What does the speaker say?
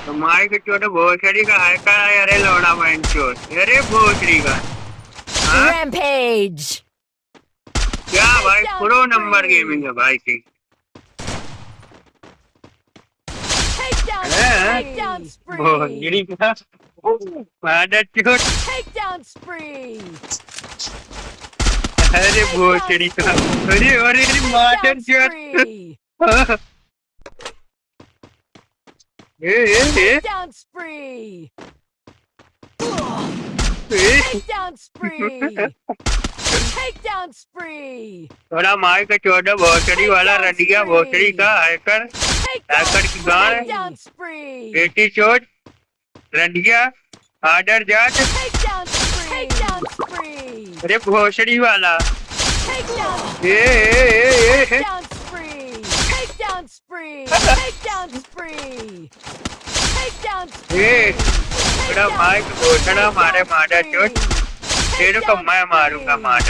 तो मार के छोटे भोसड़ी का हैकर है। अरे लौड़ा माइंड चोर, अरे भोसड़ी का। हाँ Rampage! क्या भाई, Takedown pro number spree! Gaming है भाई की। Takedown हैं? spree! Takedown spree! भोसड़ी का मादर चोर। Takedown spree! अरे भोसड़ी का, अरे अरे मादर Takedown चोर। spree! ए Takedown spree! ए Takedown spree! Takedown spree! थोड़ा मार के छोटे भोसड़ी वाला रंडिया भोसड़ी का हैकर। हैकर की गाड़ Takedown spree! बेटी चोट रंडिया आर्डर जाट। Takedown spree! Takedown spree! अरे भोसड़ी वाला। Takedown! ए Takedown spree! Takedown spree! Takedown spree! Takedown ए spree! थोड़ा मार के भोसड़ा मारे मादर चोट। तेरे को मैं मारूंगा मादर।